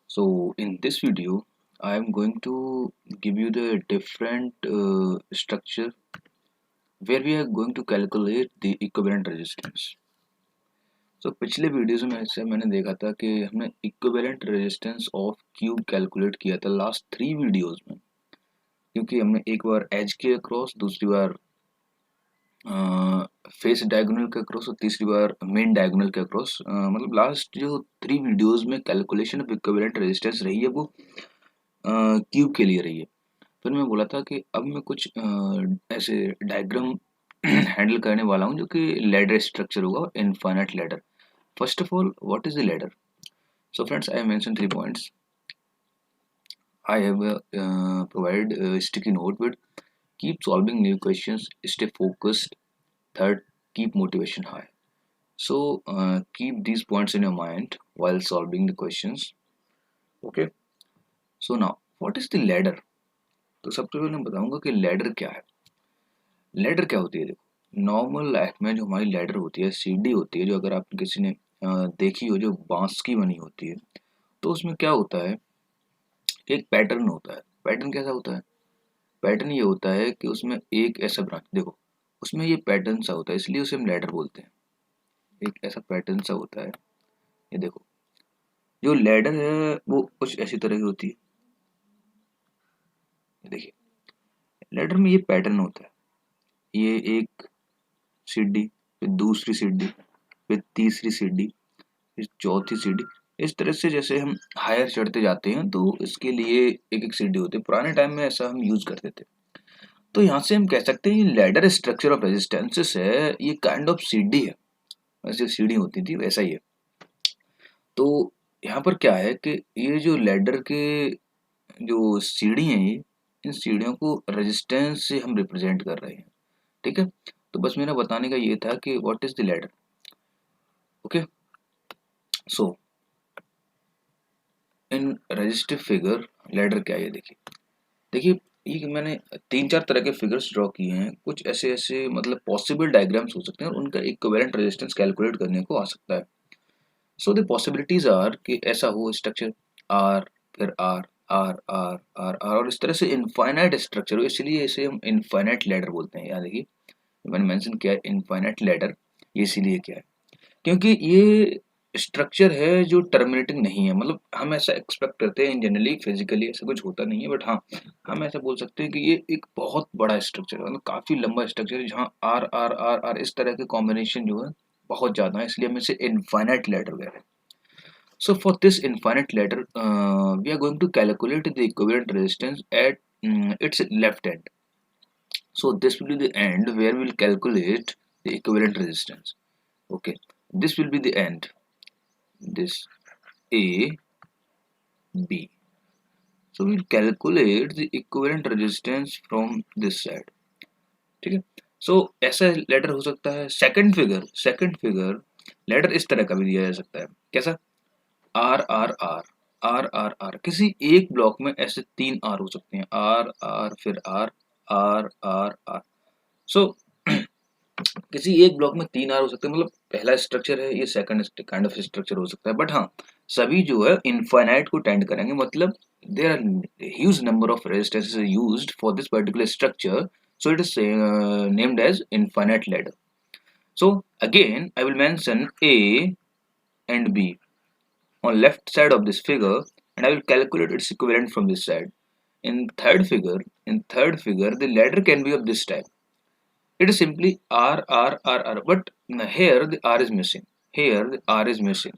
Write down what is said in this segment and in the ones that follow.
So in this video, I am going to give you the different structure where we are going to calculate the equivalent resistance. So पिछले videos में ऐसे मैंने देखा था कि हमने equivalent resistance of cube calculate किया था लास्ट 3 वीडियोस में, क्योंकि हमने एक बार एज के अक्रॉस, दूसरी बार फेस डायगोनल के अक्रॉस और तीसरी बार मेन डायगोनल के अक्रॉस। मतलब लास्ट जो 3 वीडियोस में कैलकुलेशन ऑफ इक्विवेलेंट रेजिस्टेंस रही है वो क्यूब के लिए रही है। फिर मैं बोला था कि अब मैं कुछ ऐसे डायग्राम हैंडल करने वाला हूँ जो कि लैडर स्ट्रक्चर होगा, infinite ladder. First of all, what is the ladder? So friends, I have mentioned 3 points. I have provided a sticky note with keep solving new questions, stay focused. Third, keep motivation high. So keep these points in your mind while solving the questions. Okay. So now, what is the ladder? तो सबसे पहले मैं बताऊंगा कि ladder क्या है। Ladder क्या होती है? देखो, नॉर्मल लाइफ में जो हमारी लैडर होती है, सीढ़ी होती है, जो अगर आप किसी ने देखी हो, जो बांस की बनी होती है, तो उसमें क्या होता है, एक पैटर्न होता है। पैटर्न कैसा होता है? पैटर्न ये होता है कि उसमें एक ऐसा ब्रांच, देखो उसमें ये पैटर्न सा होता है, इसलिए उसे हम लैडर बोलते हैं। एक ऐसा पैटर्न सा होता है। ये देखो, जो लैडर है वो कुछ ऐसी तरह की होती है। ये देखिए, लैडर में ये पैटर्न होता है। ये एक सीढ़ी, फिर दूसरी सीढ़ी, फिर तीसरी सीढ़ी, फिर चौथी सीढ़ी। इस तरह से जैसे हम हायर चढ़ते जाते हैं तो इसके लिए एक एक सीढ़ी होती है। पुराने टाइम में ऐसा हम यूज करते थे। तो यहाँ से हम कह सकते हैं लैडर स्ट्रक्चर ऑफ रेजिस्टेंसेस है, ये काइंड ऑफ सीढ़ी है। वैसे सीढ़ी होती थी वैसा ही है। तो यहाँ पर क्या है कि ये जो लैडर के जो सीढ़ी हैं, ये इन सीढ़ियों को रेजिस्टेंस से हम रिप्रेजेंट कर रहे हैं। ठीक है, तो बस मेरा बताने का ये था कि what is the ladder. Okay, so in resistive figure ladder क्या है ये देखिए। देखिए, ये मैंने 3-4 तरह के फिगर्स ड्रॉ किए हैं। कुछ ऐसे ऐसे मतलब पॉसिबल डायग्राम्स हो सकते हैं और उनका इक्विवेलेंट रेजिस्टेंस कैलकुलेट करने को आ सकता है। सो द पॉसिबिलिटीज आर कि ऐसा हो स्ट्रक्चर आर, फिर R R R R R, और इस तरह से इनफाइनाइट स्ट्रक्चर हो, इसलिए इसे हम इनफाइनाइट लैडर बोलते हैं। याद देखिए, मैंने मेंशन किया है इनफाइनाइट लैडर। ये इसीलिए क्या है, क्योंकि ये स्ट्रक्चर है जो टर्मिनेटिंग नहीं है। मतलब हम ऐसा एक्सपेक्ट करते हैं, जनरली फिजिकली ऐसा कुछ होता नहीं है, बट हाँ, हम ऐसा बोल सकते हैं कि ये एक बहुत बड़ा स्ट्रक्चर है, मतलब काफी लंबा स्ट्रक्चर है, जहाँ आर आर आर आर इस तरह के कॉम्बिनेशन जो है बहुत ज्यादा है, इसलिए हम इसे इनफाइनाइट लैडर कह रहे हैं। So for this infinite ladder, we are going to calculate the equivalent resistance at its left end. So this will be the end where we will calculate the equivalent resistance. Okay, this will be the end. This A, B. So we will calculate the equivalent resistance from this side. ठीक है, so ऐसा letter हो सकता है। Second figure letter इस तरह का भी दिया जा सकता है। कैसा? R R R R R R, किसी एक ब्लॉक में ऐसे 3 आर हो सकते हैं। आर आर फिर आर आर आर आर। सो किसी एक ब्लॉक में 3 आर हो सकते हैं। मतलब पहला स्ट्रक्चर है ये, सेकंड काइंड ऑफ स्ट्रक्चर हो सकता है, बट हाँ, सभी जो है इनफाइनाइट को टेंड करेंगे। मतलब there are huge number of resistances used for this particular structure, so it is named as infinite ladder. So again I will mention A and B on left side of this figure, and I will calculate its equivalent from this side. In third figure, the ladder can be of this type. It is simply R R R R, but here the R is missing. Here the R is missing.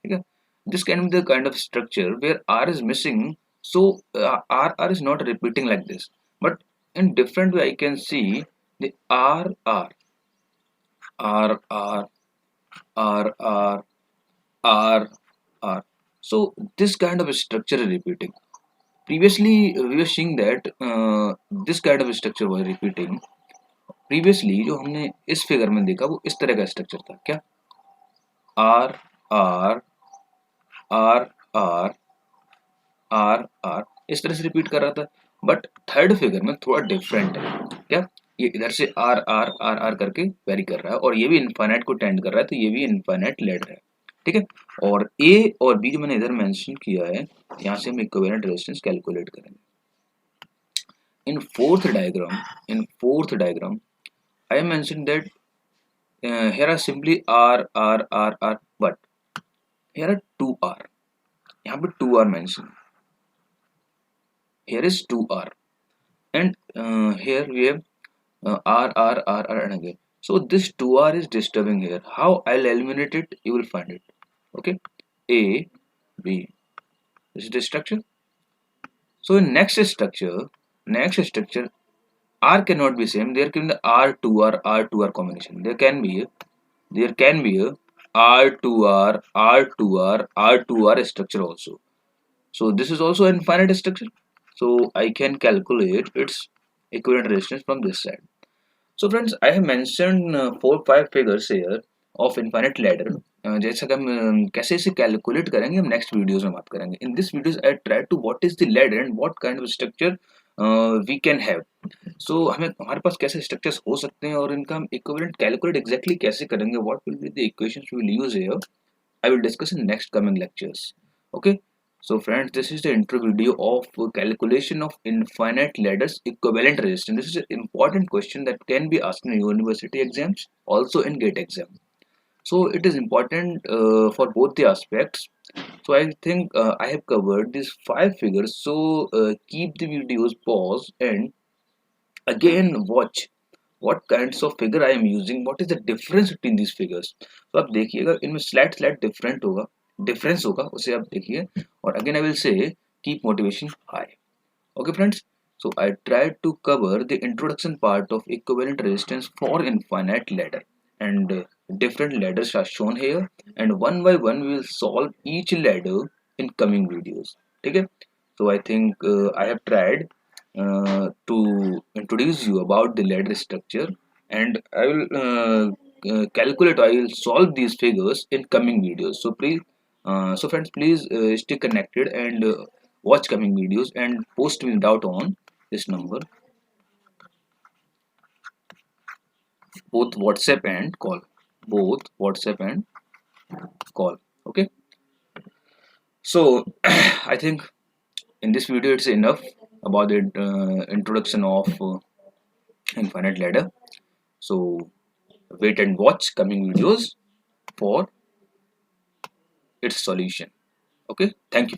Okay? This can be the kind of structure where R is missing, so R R is not repeating like this. But in different way, I can see the R R R R R R R R. So this kind of structure is repeating. Previously we were seeing that this kind of structure was repeating. Previously जो हमने इस figure में देखा वो इस तरह का structure था। क्या? R R R R R R इस तरह से रिपीट कर रहा था, बट थर्ड फिगर में थोड़ा डिफरेंट है। क्या? ये इधर से R R R R करके वेरी कर रहा है, और ये भी इनफाइनाइट को टेंड कर रहा है, तो ये भी इनफाइनाइट लैडर है। ठीक है। और ए और बी जो मैंने इधर मेंशन किया है, यहाँ से हम इक्विवेलेंट रेजिस्टेंस कैलकुलेट करेंगे। In fourth diagram, I mentioned that here are simply R, but here are two R. यहाँ पे two R mentioned. Here is two R, and here we have R, and again. So this two R is disturbing here. How I'll eliminate it? You will find it. Okay, A, B. This is the structure. So in next structure, R cannot be same. There can be R2R combination. There can be a R2R structure also. So this is also an infinite structure. So I can calculate its equivalent resistance from this side. So friends, I have mentioned 4-5 figures here of infinite ladder. जैसा कि हम कैसे इसे calculate करेंगे हम next videos में बात करेंगे. In this videos I try to what is the ladder and what kind of structure we can have. So हमें हमारे पास कैसे स्ट्रक्चर्स हो सकते हैं और इनका हम इक्विवेलेंट कैलकुलेट एग्जैक्टली कैसे करेंगे, what will be the equations we will use here, I will discuss in next coming lectures. Okay. So friends, this is the intro video of calculation of infinite ladders equivalent resistance. This is an important question that can be asked in university exams, also in GATE exam. So it is important for both the aspects. So I think I have covered these 5 figures. So keep the videos pause and again watch what kinds of figure I am using, what is the difference between these figures. तो आप देखिएगा इनमें slight difference होगा उसे आप देखिए. और again I will say keep motivation high. Okay friends, so I tried to cover the introduction part of equivalent resistance for infinite ladder, and different ladders are shown here, and one by one we will solve each ladder in coming videos. Okay, so I think I have tried to introduce you about the ladder structure, and I will I will solve these figures in coming videos. So please, so friends, please stay connected and watch coming videos and post me doubt on this number, both WhatsApp and call, both WhatsApp and call. Okay, so I think in this video it's enough about the introduction of infinite ladder. So wait and watch coming videos for its solution. Okay, thank you.